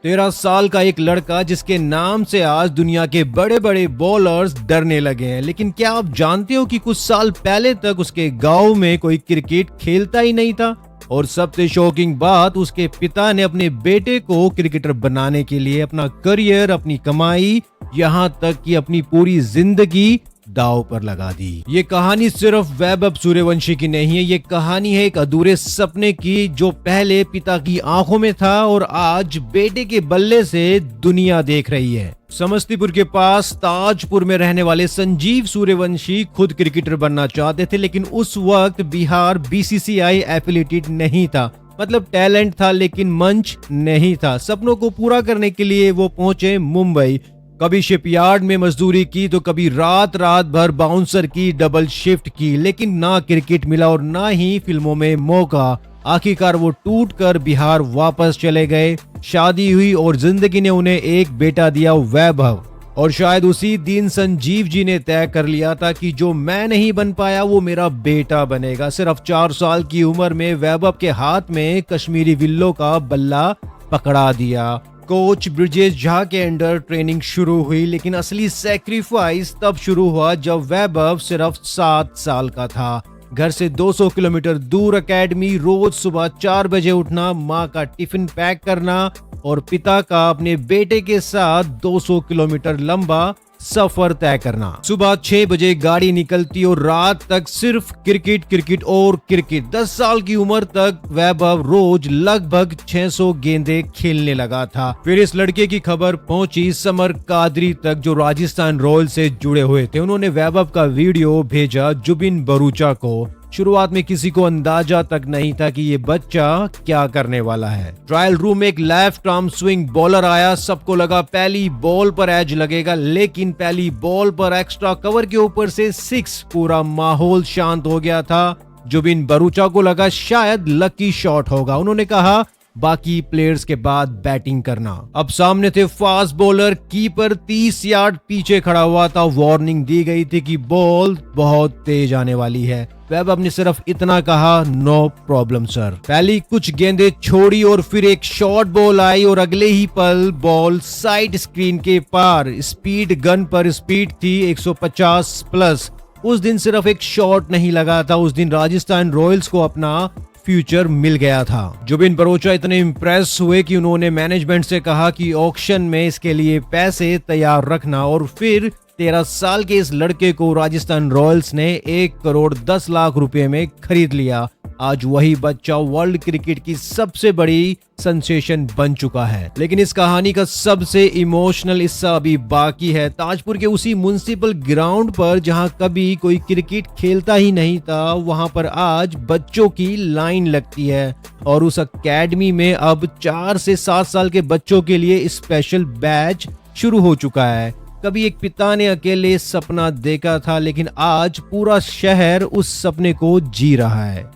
13 साल का एक लड़का जिसके नाम से आज दुनिया के बड़े बड़े बॉलर्स डरने लगे हैं। लेकिन क्या आप जानते हो कि कुछ साल पहले तक उसके गांव में कोई क्रिकेट खेलता ही नहीं था। और सबसे शॉकिंग बात, उसके पिता ने अपने बेटे को क्रिकेटर बनाने के लिए अपना करियर, अपनी कमाई, यहाँ तक कि अपनी पूरी जिंदगी दांव पर लगा दी। ये कहानी सिर्फ वैभव सूर्यवंशी की नहीं है, ये कहानी है एक अधूरे सपने की जो पहले पिता की आंखों में था और आज बेटे के बल्ले से दुनिया देख रही है। समस्तीपुर के पास ताजपुर में रहने वाले संजीव सूर्यवंशी खुद क्रिकेटर बनना चाहते थे, लेकिन उस वक्त बिहार बीसीसीआई एफिलिएटेड नहीं था। मतलब टैलेंट था लेकिन मंच नहीं था। सपनों को पूरा करने के लिए वो पहुंचे मुंबई। कभी शिपयार्ड में मजदूरी की तो कभी रात भर बाउंसर की डबल शिफ्ट की, लेकिन ना क्रिकेट मिला और ना ही फिल्मों में मौका। आखिरकार वो टूट कर बिहार वापस चले गए। शादी हुई और जिंदगी ने उन्हें एक बेटा दिया, वैभव। और शायद उसी दिन संजीव जी ने तय कर लिया था कि जो मैं नहीं बन पाया वो मेरा बेटा बनेगा। सिर्फ 4 साल की उम्र में वैभव के हाथ में कश्मीरी विल्लों का बल्ला पकड़ा दिया। कोच ब्रिजेश झा के अंडर ट्रेनिंग शुरू हुई, लेकिन असली सैक्रिफाइस तब शुरू हुआ जब वैभव सिर्फ 7 साल का था। घर से 200 किलोमीटर दूर एकेडमी, रोज सुबह 4 बजे उठना, माँ का टिफिन पैक करना और पिता का अपने बेटे के साथ 200 किलोमीटर लंबा सफर तय करना। सुबह 6 बजे गाड़ी निकलती और रात तक सिर्फ क्रिकेट क्रिकेट और क्रिकेट। 10 साल की उम्र तक वैभव रोज लगभग 600 गेंदें खेलने लगा था। फिर इस लड़के की खबर पहुंची समर कादरी तक, जो राजस्थान रॉयल्स से जुड़े हुए थे। उन्होंने वैभव का वीडियो भेजा जुबिन भरूचा को। शुरुआत में किसी को अंदाजा तक नहीं था कि ये बच्चा क्या करने वाला है। ट्रायल रूम में एक लेफ्ट आर्म स्विंग बॉलर आया। सबको लगा पहली बॉल पर एज लगेगा, लेकिन पहली बॉल पर एक्स्ट्रा कवर के ऊपर से 6। पूरा माहौल शांत हो गया था। जुबिन भरूचा को लगा शायद लकी शॉट होगा। उन्होंने कहा बाकी प्लेयर्स के बाद बैटिंग करना। अब सामने थे फास्ट बॉलर, कीपर 30 यार्ड पीछे खड़ा हुआ था। वार्निंग दी गई थी कि बॉल बहुत तेज आने वाली है। वैभव ने सिर्फ इतना कहा, नो प्रॉब्लम सर। पहली कुछ गेंदें छोड़ी और फिर एक शॉर्ट बॉल आई और अगले ही पल बॉल साइड स्क्रीन के पार। स्पीड गन पर स्पीड थी 150 प्लस। उस दिन सिर्फ एक शॉट नहीं लगा था, उस दिन राजस्थान रॉयल्स को अपना फ्यूचर मिल गया था। जुबिन भरूचा इतने इम्प्रेस हुए कि उन्होंने मैनेजमेंट से कहा कि ऑक्शन में इसके लिए पैसे तैयार रखना। और फिर 13 साल के इस लड़के को राजस्थान रॉयल्स ने 1 करोड़ 10 लाख रुपए में खरीद लिया। आज वही बच्चा वर्ल्ड क्रिकेट की सबसे बड़ी सेंसेशन बन चुका है। लेकिन इस कहानी का सबसे इमोशनल हिस्सा अभी बाकी है। ताजपुर के उसी म्युनिसिपल ग्राउंड पर जहां कभी कोई क्रिकेट खेलता ही नहीं था, वहां पर आज बच्चों की लाइन लगती है। और उस एकेडमी में अब 4 से 7 साल के बच्चों के लिए स्पेशल बैच शुरू हो चुका है। कभी एक पिता ने अकेले सपना देखा था, लेकिन आज पूरा शहर उस सपने को जी रहा है।